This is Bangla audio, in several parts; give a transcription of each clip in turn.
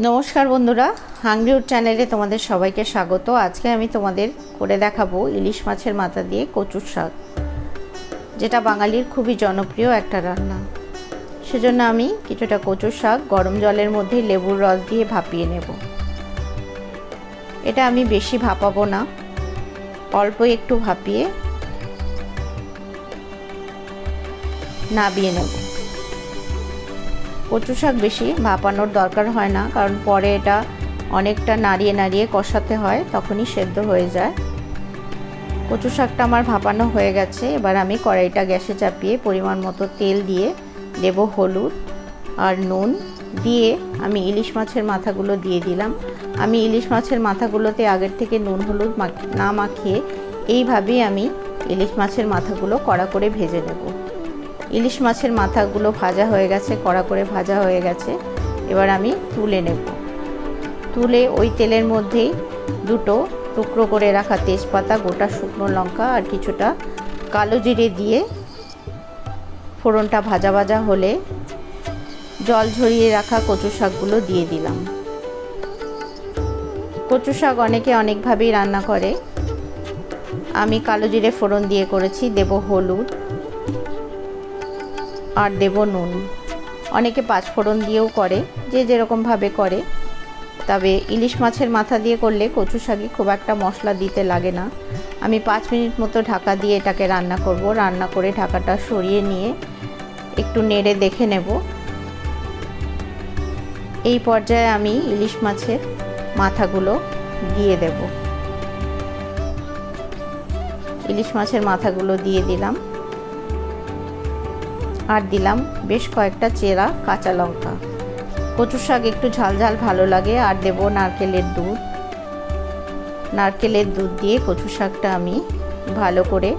নমস্কার বন্ধুরা, হাংরি উড চ্যানেলে তোমাদের সবাইকে স্বাগত। আজকে আমি তোমাদের করে দেখাবো ইলিশ মাছের মাথা দিয়ে কচুর শাক, যেটা বাঙালির খুবই জনপ্রিয় একটা রান্না। সেজন্য আমি কিছুটা কচুর শাক গরম জলের মধ্যে লেবুর রস দিয়ে ভাপিয়ে নেব। এটা আমি বেশি ভাপাবো না, অল্প একটু ভাপিয়ে নাবিয়ে নেব। কচু শাক বেশি ভাপানোর দরকার হয় না, কারণ পরে এটা অনেকটা নাড়িয়ে নাড়িয়ে কষাতে হয়, তখনই সেদ্ধ হয়ে যায়। কচু শাকটা আমার ভাপানো হয়ে গেছে। এবার আমি কড়াইটা গ্যাসে চাপিয়ে পরিমাণ মতো তেল দিয়ে দেব হলুদ আর নুন দিয়ে আমি ইলিশ মাছের মাথাগুলো দিয়ে দিলাম। আমি ইলিশ মাছের মাথাগুলোতে আগের থেকে নুন হলুদ না মাখিয়ে এইভাবেই আমি ইলিশ মাছের মাথাগুলো কড়া করে ভেজে নেব। ইলিশ মাছের মাথাগুলো ভাজা হয়ে গেছে, কড়া করে ভাজা হয়ে গেছে। এবার আমি তুলে নেব। তুলে ওই তেলের মধ্যেই দুটো টুকরো করে রাখা তেজপাতা, গোটা শুকনো লঙ্কা আর কিছুটা কালো জিরে দিয়ে ফোড়নটা ভাজা ভাজা হলে জল ঝরিয়ে রাখা কচু শাকগুলো দিয়ে দিলাম। কচু শাক অনেকে অনেকভাবেই রান্না করে। আমি কালো জিরে ফোড়ন দিয়ে করেছি। দেব হলুদ আর দেব নুন। অনেকে পাঁচফোড়ন দিয়েও করে, যে যেরকমভাবে করে। তবে ইলিশ মাছের মাথা দিয়ে করলে কচু শাকে খুব একটা মশলা দিতে লাগে না। আমি 5 মিনিট মতো ঢাকা দিয়ে এটাকে রান্না করব। রান্না করে ঢাকাটা সরিয়ে নিয়ে একটু নেড়ে দেখে নেব। এই পর্যায়ে আমি ইলিশ মাছের মাথাগুলো দিয়ে দেব। ইলিশ মাছের মাথাগুলো দিয়ে দিলাম, আর দিলাম বেশ কয়েকটা চেরা কাঁচা লঙ্কা। কচু শাক একটু ঝাল ঝাল ভালো লাগে। আর দেব নারকেলের দুধ। নারকেলের দুধ দিয়ে কচু শাকটা আমি ভালো করে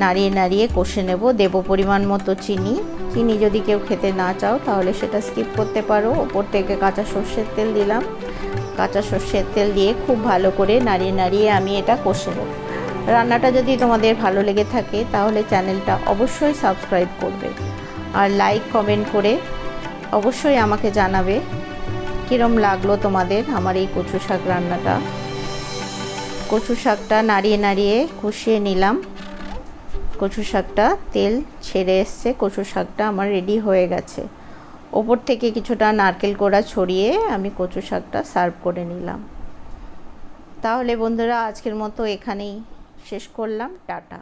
নাড়িয়ে নাড়িয়ে কষে নেব। দেব পরিমাণ মতো চিনি। চিনি যদি কেউ খেতে না চাও তাহলে সেটা স্কিপ করতে পারো। ওপর থেকে কাঁচা সর্ষের তেল দিলাম। কাঁচা সর্ষের তেল দিয়ে খুব ভালো করে নাড়িয়ে নাড়িয়ে আমি এটা কষে নেব। রান্নাটা যদি তোমাদের ভালো লেগে থাকে তাহলে চ্যানেলটা অবশ্যই সাবস্ক্রাইব করবে, আর লাইক কমেন্ট করে অবশ্যই আমাকে জানাবে কীরকম লাগলো তোমাদের আমার এই কচু শাক রান্নাটা। কচু শাকটা নাড়িয়ে নাড়িয়ে কষিয়ে নিলাম। কচু শাকটা তেল ছেড়ে এসছে। কচু শাকটা আমার রেডি হয়ে গেছে। ওপর থেকে কিছুটা নারকেল কোড়া ছড়িয়ে আমি কচু শাকটা সার্ভ করে নিলাম। তাহলে বন্ধুরা, আজকের মতো এখানেই শেষ করলাম। টাটা।